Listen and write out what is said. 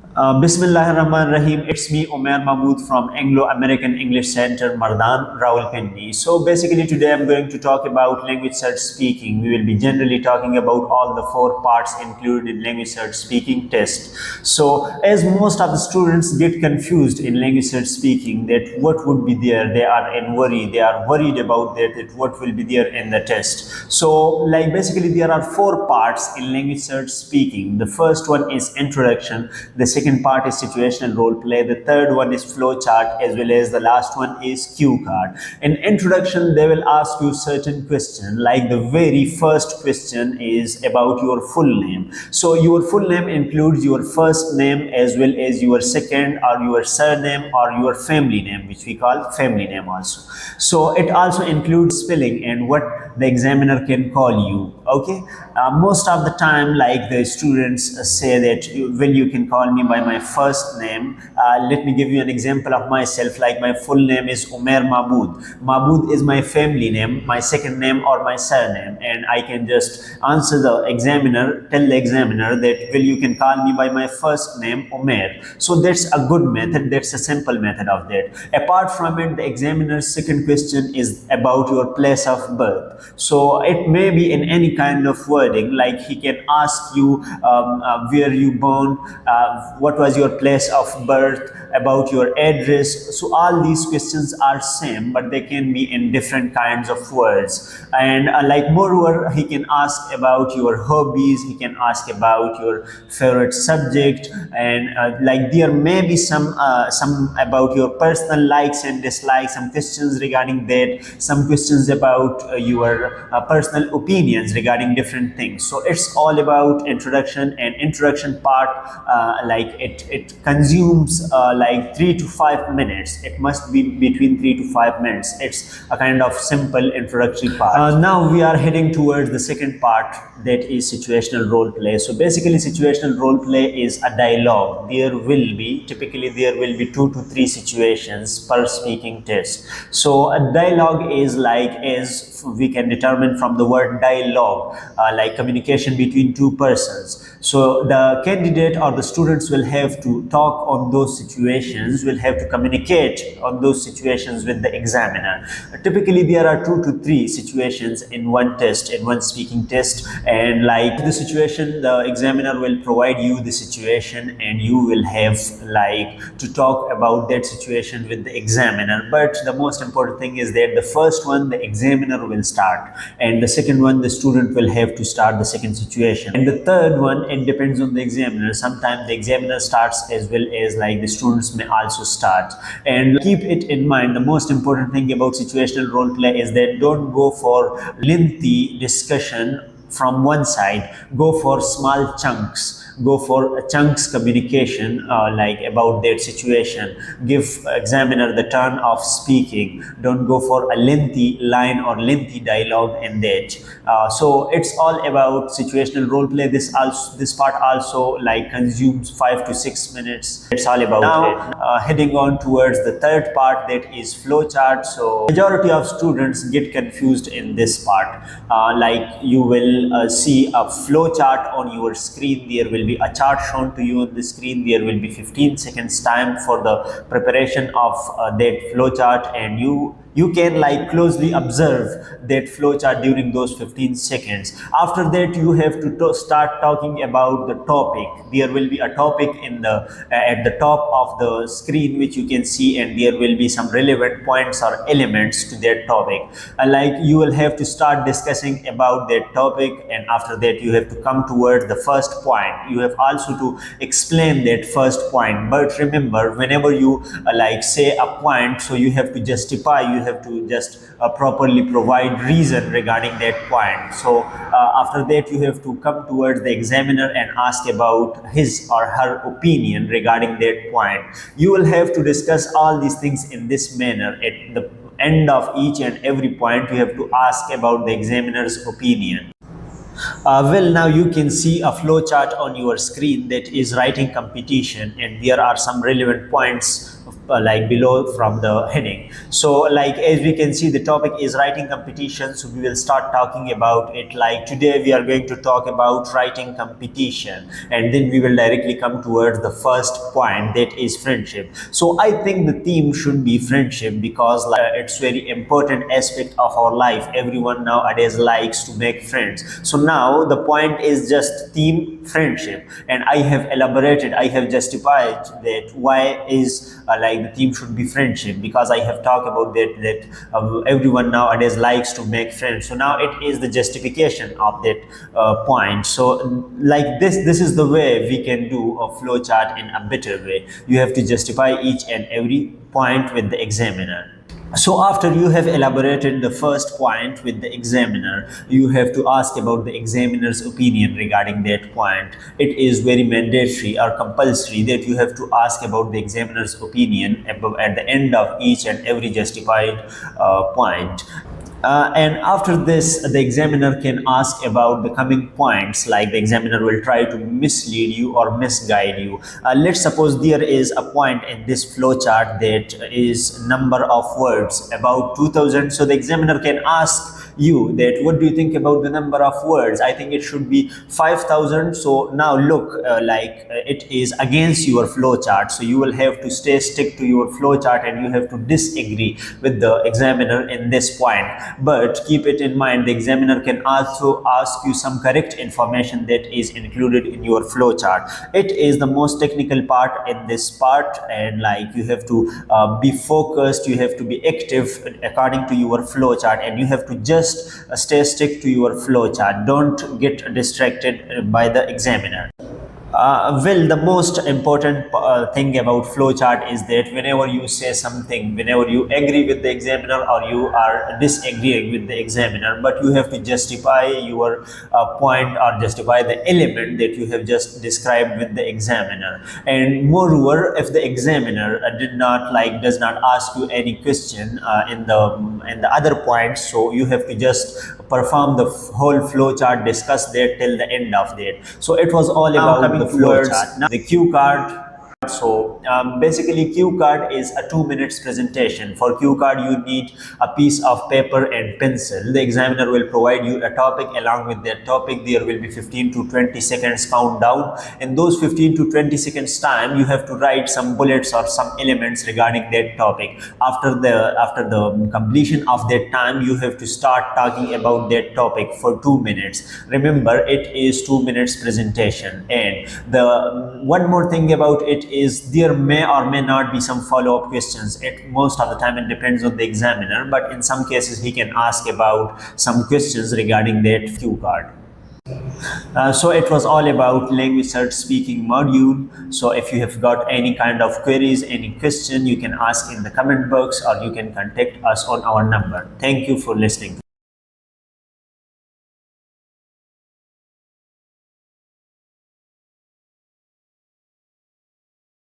Bismillahirrahmanirrahim. It's me, Umair Mahmood from Anglo-American English Center, Mardan, Rawalpindi. So basically today I'm going to talk about language cert speaking. We will be generally talking about all the 4 parts included in language cert speaking test. So as most of the students get confused in language cert speaking that what would be there, they are in worry, they are worried about that what will be there in the test. So like basically there are 4 parts in language cert speaking. The first one is introduction, the second part is situational role play, the third one is flow chart, as well as the last one is cue card. In introduction they will ask you certain questions, like the very first question is about your full name. So your full name includes your first name as well as your second or your surname or your family name, which we call family name also. So it also includes spelling and what the examiner can call you. Okay, most of the time like the students say that you can call me by my first name. Let me give you an example of myself. Like my full name is Umair Mahmood. Mahmood is my family name, my second name or my surname, and I can just answer the examiner, tell the examiner that you can call me by my first name Umair. So that's a good method, that's a simple method of that. Apart from it, the examiner's second question is about your place of birth. So it may be in any kind of wording, like he can ask you where you born, what was your place of birth, about your address. So all these questions are same, but they can be in different kinds of words. And like moreover, he can ask about your hobbies, he can ask about your favorite subject, and like there may be some about your personal likes and dislikes, some questions regarding that, some questions about your personal opinions regarding different things. So it's all about introduction, and introduction part like it consumes like 3 to 5 minutes. It must be between 3 to 5 minutes. It's a kind of simple introductory part. Now we are heading towards the second part, that is situational role play. So basically situational role play is a dialogue. Typically there will be 2 to 3 situations per speaking test. So a dialogue is like, as we can determine from the word dialogue, like communication between 2 persons. So the candidate or the students will have to talk on those situations, will have to communicate on those situations with the examiner. Typically there are 2 to 3 situations in one test, in one speaking test, and like the situation, the examiner will provide you the situation and you will have like to talk about that situation with the examiner. But the most important thing is that the first one the examiner will start, and the second one the student will have to start the second situation, and the third one it depends on the examiner. Sometimes the examiner starts as well as like the students may also start. And keep it in mind, the most important thing about situational role play is that don't go for lengthy discussion from one side, go for small chunks, go for a chunks communication, like about that situation. Give examiner the turn of speaking, don't go for a lengthy line or lengthy dialogue in that. So it's all about situational role play. This part also like consumes 5 to 6 minutes. It's all about now, it. Heading on towards the third part, that is flow chart. So majority of students get confused in this part. Like you will see a flow chart on your screen. There will be a chart shown to you on the screen. There will be 15 seconds time for the preparation of that flow chart, and you can like closely observe that flow chart during those 15 seconds. After that you have to start talking about the topic. There will be a topic in the at the top of the screen which you can see, and there will be some relevant points or elements to that topic. Like you will have to start discussing about that topic, and after that you have to come towards the first point. You have also to explain that first point, but remember, whenever you like say a point, so you have to justify, you have to just properly provide reason regarding that point. So after that you have to come towards the examiner and ask about his or her opinion regarding that point. You will have to discuss all these things in this manner. At the end of each and every point you have to ask about the examiner's opinion. Well, now you can see a flow chart on your screen that is writing competition, and there are some relevant points like below from the heading. So like as we can see, the topic is writing competition, so we will start talking about it. Like today we are going to talk about writing competition, and then we will directly come towards the first point, that is friendship. So I think the theme should be friendship, because like, it's very important aspect of our life. Everyone nowadays likes to make friends. So now the point is just theme friendship, and I have elaborated, I have justified that why is like the theme should be friendship, because I have talked about that everyone nowadays likes to make friends. So now it is the justification of that point. So like this is the way we can do a flow chart in a better way. You have to justify each and every point with the examiner. So after you have elaborated the first point with the examiner, you have to ask about the examiner's opinion regarding that point. It is very mandatory or compulsory that you have to ask about the examiner's opinion at the end of each and every justified point. And after this, the examiner can ask about the coming points, like the examiner will try to mislead you or misguide you. Let's suppose there is a point in this flow chart that is number of words, about 2000. So the examiner can ask you that what do you think about the number of words? I think it should be 5000. So now look, it is against your flow chart, so you will have to stick to your flow chart, and you have to disagree with the examiner in this point. But keep it in mind, the examiner can also ask you some correct information that is included in your flow chart. It is the most technical part in this part, and like you have to be focused, you have to be active according to your flow chart, and you have to just stick to your flow chart. Don't get distracted by the examiner. Well, the most important thing about flowchart is that whenever you say something, whenever you agree with the examiner or you are disagreeing with the examiner, but you have to justify your point or justify the element that you have just described with the examiner. And moreover, if the examiner does not ask you any question in the other points, so you have to just perform the whole flowchart, discuss that till the end of that. So it was all about the flow chart. Now the cue card. So basically cue card is a 2 minutes presentation. For cue card you need a piece of paper and pencil. The examiner will provide you a topic. Along with that topic there will be 15 to 20 seconds countdown. In those 15 to 20 seconds time you have to write some bullets or some elements regarding that topic. After the completion of that time you have to start talking about that topic for 2 minutes. Remember, it is 2 minutes presentation. And the one more thing about it is there may or may not be some follow-up questions. Most of the time it depends on the examiner, but in some cases he can ask about some questions regarding that cue card. So it was all about LanguageCert speaking module. So if you have got any kind of queries, any question, you can ask in the comment box or you can contact us on our number. Thank you for listening.